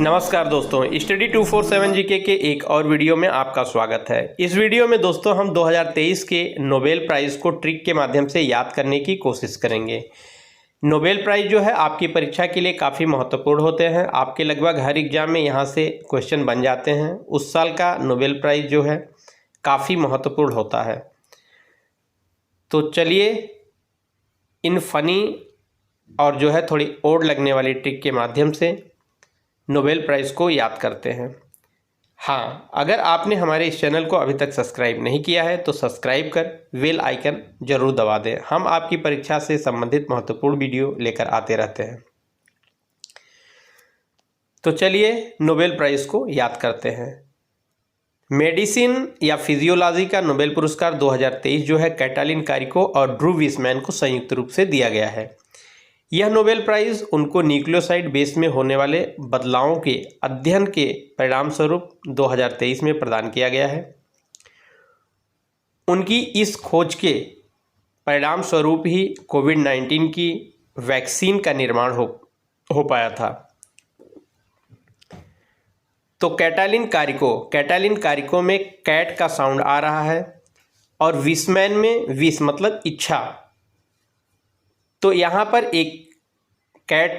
नमस्कार दोस्तों, study 247 GK के एक और वीडियो में आपका स्वागत है। इस वीडियो में दोस्तों हम 2023 के नोबेल प्राइज़ को ट्रिक के माध्यम से याद करने की कोशिश करेंगे। नोबेल प्राइज़ जो है आपकी परीक्षा के लिए काफ़ी महत्वपूर्ण होते हैं। आपके लगभग हर एग्जाम में यहाँ से क्वेश्चन बन जाते हैं। उस साल का नोबेल प्राइज़ जो है काफ़ी महत्वपूर्ण होता है। तो चलिए इन फनी और जो है थोड़ी ओड लगने वाली ट्रिक के माध्यम से नोबेल प्राइज़ को याद करते हैं। हाँ, अगर आपने हमारे इस चैनल को अभी तक सब्सक्राइब नहीं किया है तो सब्सक्राइब कर बेल आइकन जरूर दबा दें। हम आपकी परीक्षा से संबंधित महत्वपूर्ण वीडियो लेकर आते रहते हैं। तो चलिए नोबेल प्राइज़ को याद करते हैं। मेडिसिन या फिजियोलॉजी का नोबेल पुरस्कार 2023 जो है कैटालिन कारिको और ड्रू विसमैन को संयुक्त रूप से दिया गया है। यह नोबेल प्राइज़ उनको न्यूक्लियोसाइड बेस में होने वाले बदलावों के अध्ययन के परिणाम स्वरूप 2023 में प्रदान किया गया है। उनकी इस खोज के परिणाम स्वरूप ही कोविड-19 की वैक्सीन का निर्माण हो पाया था। तो कैटालिन कारिको में कैट का साउंड आ रहा है और विसमैन में विस मतलब इच्छा। तो यहाँ पर एक कैट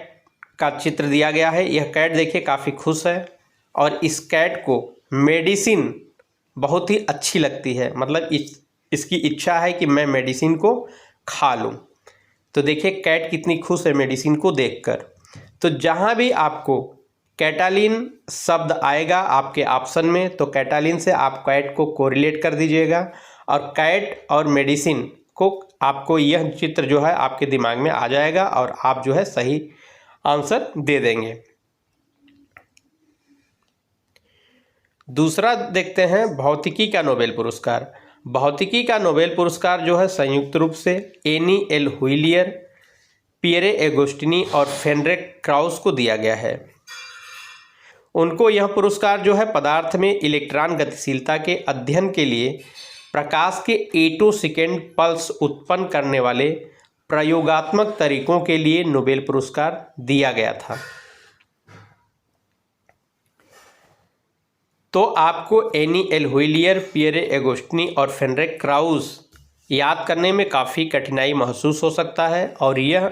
का चित्र दिया गया है। यह कैट देखिए काफ़ी खुश है और इस कैट को मेडिसिन बहुत ही अच्छी लगती है, मतलब इसकी इच्छा है कि मैं मेडिसिन को खा लूँ। तो देखिए कैट कितनी खुश है मेडिसिन को देखकर। तो जहाँ भी आपको कैटालिन शब्द आएगा आपके ऑप्शन में तो कैटालिन से आप कैट को कोरिलेट कर दीजिएगा और कैट और मेडिसिन को आपको यह चित्र जो है आपके दिमाग में आ जाएगा और आप जो है सही आंसर दे देंगे। दूसरा देखते हैं भौतिकी का नोबेल पुरस्कार। भौतिकी का नोबेल पुरस्कार जो है संयुक्त रूप से any L'Huillier, Pierre Agostini और फेनरिक क्राउस को दिया गया है। उनको यह पुरस्कार जो है पदार्थ में इलेक्ट्रॉन गतिशीलता के अध्ययन के लिए प्रकाश के एटोसेकेंड पल्स उत्पन्न करने वाले प्रयोगात्मक तरीकों के लिए नोबेल पुरस्कार दिया गया था। तो आपको any L'Huillier, Pierre Agostini और फेनरिक क्राउस याद करने में काफ़ी कठिनाई महसूस हो सकता है और यह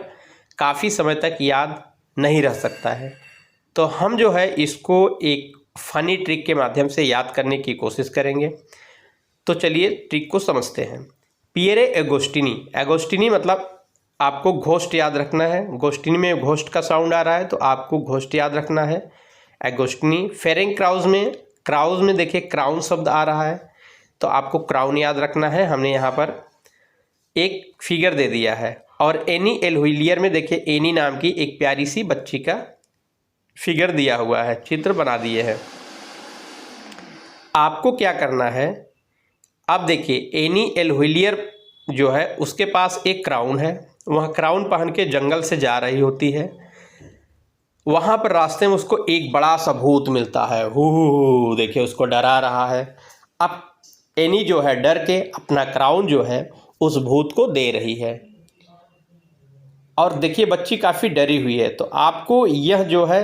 काफ़ी समय तक याद नहीं रह सकता है। तो हम जो है इसको एक फ़नी ट्रिक के माध्यम से याद करने की कोशिश करेंगे। तो चलिए ट्रिक को समझते हैं। पियरे एगोस्टिनी मतलब आपको घोस्ट याद रखना है। गोस्टिनी में घोस्ट का साउंड आ रहा है तो आपको घोस्ट याद रखना है। एगोस्टिनी। फेरेंक क्राउज में देखिए क्राउन शब्द आ रहा है तो आपको क्राउन याद रखना है। हमने यहाँ पर एक फिगर दे दिया है। और एनी एल हुइलियर में देखिए एनी नाम की एक प्यारी सी बच्ची का फिगर दिया हुआ है, चित्र बना दिए हैं। आपको क्या करना है, अब देखिए एनी एल हुइलियर जो है उसके पास एक क्राउन है। वह क्राउन पहन के जंगल से जा रही होती है। वहाँ पर रास्ते में उसको एक बड़ा सा भूत मिलता है। हु देखिए उसको डरा रहा है। अब एनी जो है डर के अपना क्राउन जो है उस भूत को दे रही है और देखिए बच्ची काफ़ी डरी हुई है। तो आपको यह जो है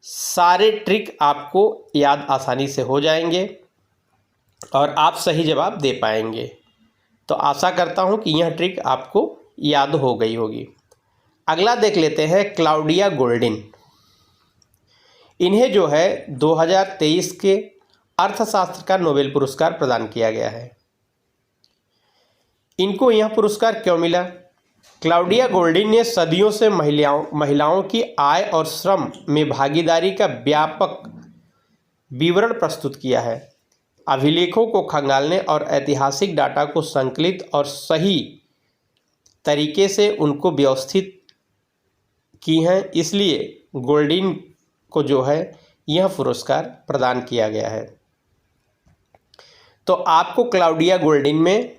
सारे ट्रिक आपको याद आसानी से हो जाएंगे और आप सही जवाब दे पाएंगे। तो आशा करता हूं कि यह ट्रिक आपको याद हो गई होगी। अगला देख लेते हैं क्लाउडिया गोल्डिन। इन्हें जो है 2023 के अर्थशास्त्र का नोबेल पुरस्कार प्रदान किया गया है। इनको यह पुरस्कार क्यों मिला? क्लाउडिया गोल्डिन ने सदियों से महिलाओं की आय और श्रम में भागीदारी का व्यापक विवरण प्रस्तुत किया है। अभिलेखों को खंगालने और ऐतिहासिक डाटा को संकलित और सही तरीके से उनको व्यवस्थित की हैं। इसलिए गोल्डिन को जो है यह पुरस्कार प्रदान किया गया है। तो आपको क्लाउडिया गोल्डिन में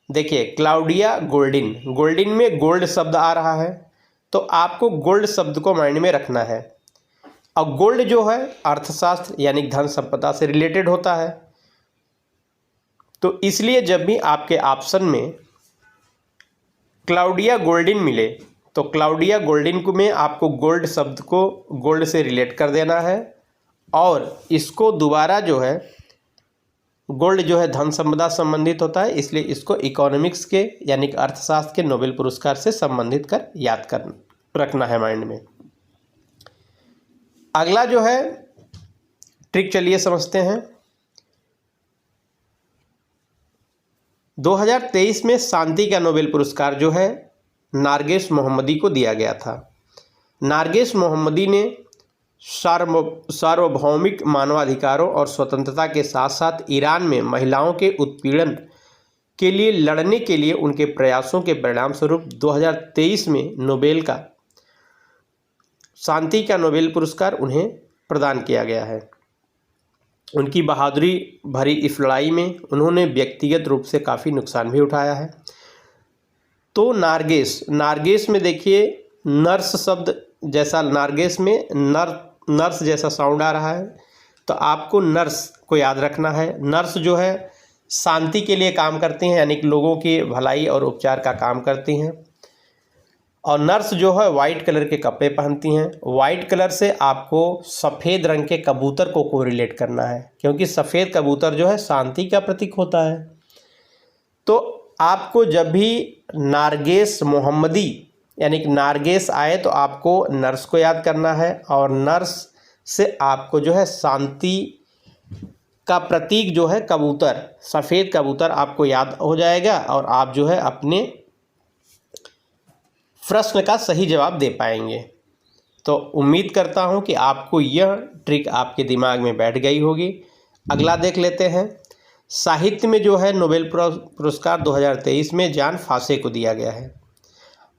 देखिए क्लाउडिया गोल्डिन में गोल्ड शब्द आ रहा है तो आपको गोल्ड शब्द को माइंड में रखना है। और गोल्ड जो है अर्थशास्त्र यानी धन संपदा से रिलेटेड होता है। तो इसलिए जब भी आपके ऑप्शन में क्लाउडिया गोल्डिन मिले तो क्लाउडिया गोल्डिन में आपको गोल्ड शब्द को गोल्ड से रिलेट कर देना है और इसको दोबारा जो है गोल्ड जो है धन संपदा संबंधित होता है, इसलिए इसको इकोनॉमिक्स के यानी कि अर्थशास्त्र के नोबेल पुरस्कार से संबंधित कर याद कर रखना है माइंड में। अगला जो है ट्रिक चलिए समझते हैं। 2023 में शांति का नोबेल पुरस्कार जो है नारगेस मोहम्मदी को दिया गया था। नारगेस मोहम्मदी ने सार्वभौमिक मानवाधिकारों और स्वतंत्रता के साथ साथ ईरान में महिलाओं के उत्पीड़न के लिए लड़ने के लिए उनके प्रयासों के परिणाम स्वरूप 2023 में शांति का नोबेल पुरस्कार उन्हें प्रदान किया गया है। उनकी बहादुरी भरी इस लड़ाई में उन्होंने व्यक्तिगत रूप से काफ़ी नुकसान भी उठाया है। तो नारगेस में देखिए नर्स शब्द जैसा नारगेस में नर्स जैसा साउंड आ रहा है, तो आपको नर्स को याद रखना है। नर्स जो है शांति के लिए काम करती हैं, यानी कि लोगों की भलाई और उपचार का काम करती हैं। और नर्स जो है वाइट कलर के कपड़े पहनती हैं। वाइट कलर से आपको सफ़ेद रंग के कबूतर को कोरिलेट करना है, क्योंकि सफ़ेद कबूतर जो है शांति का प्रतीक होता है। तो आपको जब भी नारगेस मोहम्मदी यानी कि नारगेस आए तो आपको नर्स को याद करना है, और नर्स से आपको जो है शांति का प्रतीक जो है कबूतर, सफ़ेद कबूतर आपको याद हो जाएगा और आप जो है अपने प्रश्न का सही जवाब दे पाएंगे। तो उम्मीद करता हूं कि आपको यह ट्रिक आपके दिमाग में बैठ गई होगी। अगला देख लेते हैं। साहित्य में जो है नोबेल पुरस्कार 2023 में जान फासे को दिया गया है।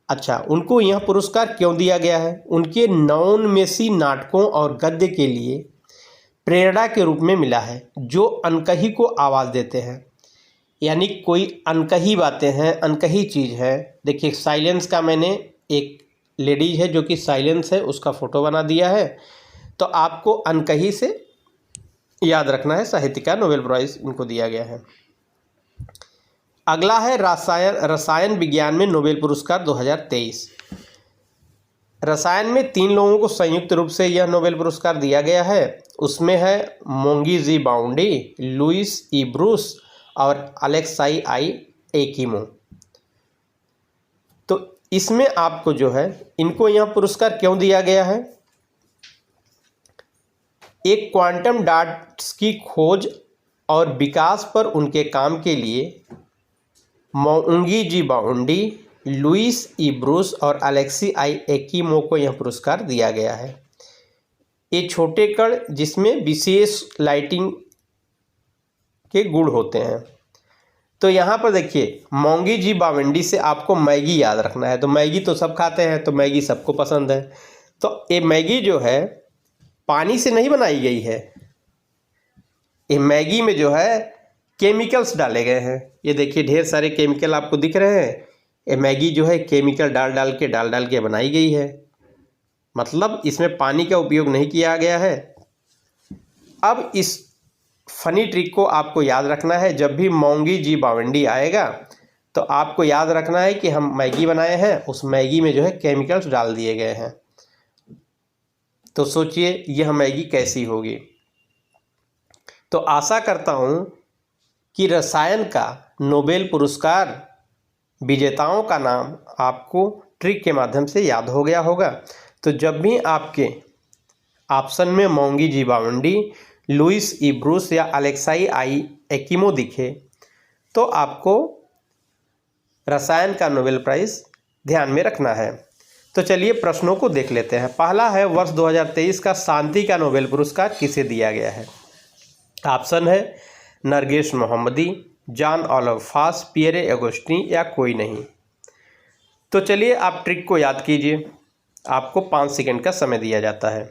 अच्छा, उनको यह पुरस्कार क्यों दिया गया है? उनके नॉन-मेसी नाटकों और गद्य के लिए प्रेरणा के रूप में मिला है, जो अनकही को आवाज़ देते हैं। यानी कोई अनकही बातें हैं, अनकही चीज़ है। देखिए साइलेंस का मैंने एक लेडीज है जो कि साइलेंस है, उसका फ़ोटो बना दिया है। तो आपको अनकही से याद रखना है। साहित्य का नोबेल प्राइज़ इनको दिया गया है। अगला है रसायन विज्ञान में नोबेल पुरस्कार 2023। रसायन में 3 लोगों को संयुक्त रूप से यह नोबेल पुरस्कार दिया गया है। उसमें है मोंगी जी बाउंडी, लुइस ई ब्रूस और अलेक्साई आई एकिमो। तो इसमें आपको जो है इनको यह पुरस्कार क्यों दिया गया है? एक क्वांटम डॉट्स की खोज और विकास पर उनके काम के लिए मोंगी जी बाउंडी, लुइस ई ब्रूस और अलेक्सी आई एकिमो को यह पुरस्कार दिया गया है। ये छोटे कण जिसमें विशेष लाइटिंग के गुण होते हैं। तो यहाँ पर देखिए मोंगी जी बावंडी से आपको मैगी याद रखना है। तो मैगी तो सब खाते हैं, तो मैगी सबको पसंद है। तो ये मैगी जो है पानी से नहीं बनाई गई है। ये मैगी में जो है केमिकल्स डाले गए हैं। ये देखिए ढेर सारे केमिकल आपको दिख रहे हैं। ये मैगी जो है केमिकल डाल डाल के बनाई गई है। मतलब इसमें पानी का उपयोग नहीं किया गया है। अब इस फनी ट्रिक को आपको याद रखना है। जब भी मोंगी जी बावंडी आएगा तो आपको याद रखना है कि हम मैगी बनाए हैं, उस मैगी में जो है केमिकल्स डाल दिए गए हैं। तो सोचिए यह मैगी कैसी होगी। तो आशा करता हूँ कि रसायन का नोबेल पुरस्कार विजेताओं का नाम आपको ट्रिक के माध्यम से याद हो गया होगा। तो जब भी आपके ऑप्शन में मोंगी जी बावंडी, लुइस ई ब्रूस या अलेक्साई आई एकिमो दिखे तो आपको रसायन का नोबेल प्राइज़ ध्यान में रखना है। तो चलिए प्रश्नों को देख लेते हैं। पहला है वर्ष 2023 का शांति का नोबेल पुरस्कार किसे दिया गया है? ऑप्शन है नरगिस मोहम्मदी, जॉन ओलिवर फास, पियरे एगोस्टिनी या कोई नहीं। तो चलिए आप ट्रिक को याद कीजिए। आपको 5 सेकंड का समय दिया जाता है।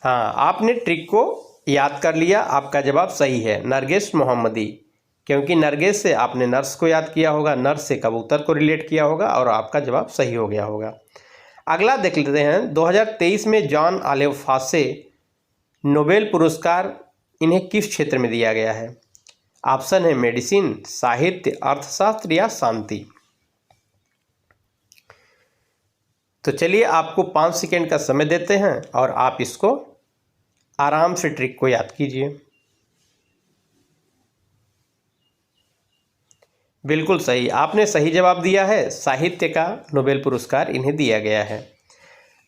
हाँ, आपने ट्रिक को याद कर लिया। आपका जवाब सही है, नरगिस मोहम्मदी। क्योंकि नरगिस से आपने नर्स को याद किया होगा, नर्स से कबूतर को रिलेट किया होगा और आपका जवाब सही हो गया होगा। अगला देख लेते हैं। 2023 में जॉन ओलिवर फासे नोबेल पुरस्कार इन्हें किस क्षेत्र में दिया गया है? ऑप्शन है मेडिसिन, साहित्य, अर्थशास्त्र या शांति। तो चलिए आपको 5 सेकेंड का समय देते हैं और आप इसको आराम से ट्रिक को याद कीजिए। बिल्कुल सही, आपने सही जवाब दिया है। साहित्य का नोबेल पुरस्कार इन्हें दिया गया है।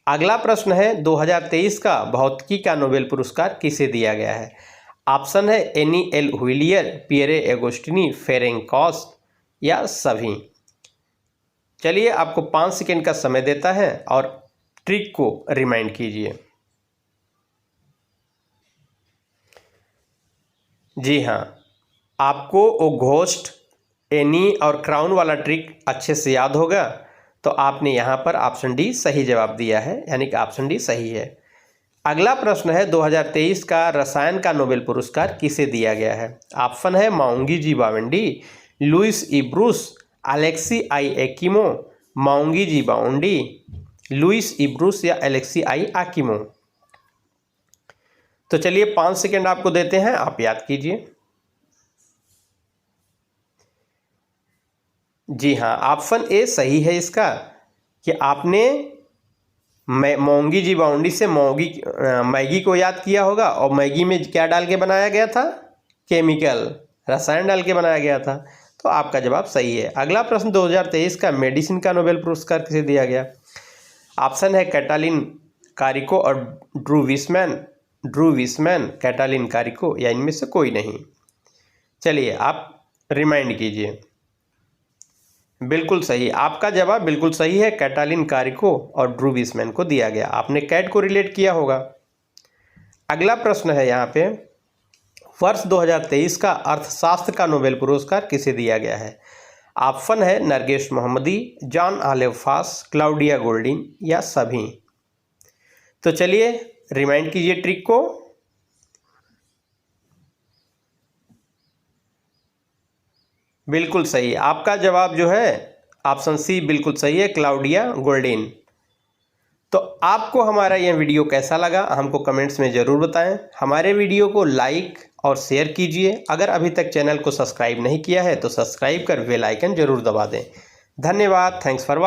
अगला प्रश्न है 2023 का भौतिकी का नोबेल पुरस्कार किसे दिया गया है? ऑप्शन है Anne L'Huillier, Pierre Agostini, Ferenc या सभी। चलिए आपको 5 सेकेंड का समय देता है और ट्रिक को रिमाइंड कीजिए। जी हाँ, आपको वो घोस्ट, एनी और क्राउन वाला ट्रिक अच्छे से याद होगा, तो आपने यहाँ पर ऑप्शन डी सही जवाब दिया है, यानी कि ऑप्शन डी सही है। अगला प्रश्न है 2023 का रसायन का नोबेल पुरस्कार किसे दिया गया है? ऑप्शन है माउंगी जी बावेंडी, लुइस ई ब्रूस, अलेक्सी आई एकिमो, माउंगी जी बाउंडी, लुइस ई ब्रूस या अलेक्सी आई आकिमो। तो चलिए 5 सेकेंड आपको देते हैं, आप याद कीजिए। जी हाँ, ऑप्शन ए सही है इसका, कि आपने मोंगी जी बाउंडी से मैगी को याद किया होगा, और मैगी में क्या डाल के बनाया गया था? केमिकल, रसायन डाल के बनाया गया था। तो आपका जवाब सही है। अगला प्रश्न 2023 का मेडिसिन का नोबेल पुरस्कार किसे दिया गया? ऑप्शन है कैटालिन कारिको और ड्रू विसमैन, कैटालिन कारिको या इनमें से कोई नहीं। चलिए आप रिमाइंड कीजिए। बिल्कुल सही, आपका जवाब बिल्कुल सही है। कैटालिन कारिको और ड्रू विसमैन को दिया गया। आपने कैट को रिलेट किया होगा। अगला प्रश्न है यहाँ पे, वर्ष 2023 का अर्थशास्त्र का नोबेल पुरस्कार किसे दिया गया है? ऑप्शन है Narges Mohammadi, Jon Olav Fosse, Claudia Goldin या सभी। तो चलिए रिमाइंड कीजिए ट्रिक को। बिल्कुल सही, आपका जवाब जो है ऑप्शन सी बिल्कुल सही है, क्लाउडिया गोल्डिन। तो आपको हमारा यह वीडियो कैसा लगा हमको कमेंट्स में ज़रूर बताएं। हमारे वीडियो को लाइक और शेयर कीजिए। अगर अभी तक चैनल को सब्सक्राइब नहीं किया है तो सब्सक्राइब कर बेल आइकन जरूर दबा दें। धन्यवाद, थैंक्स फॉर वॉचिंग।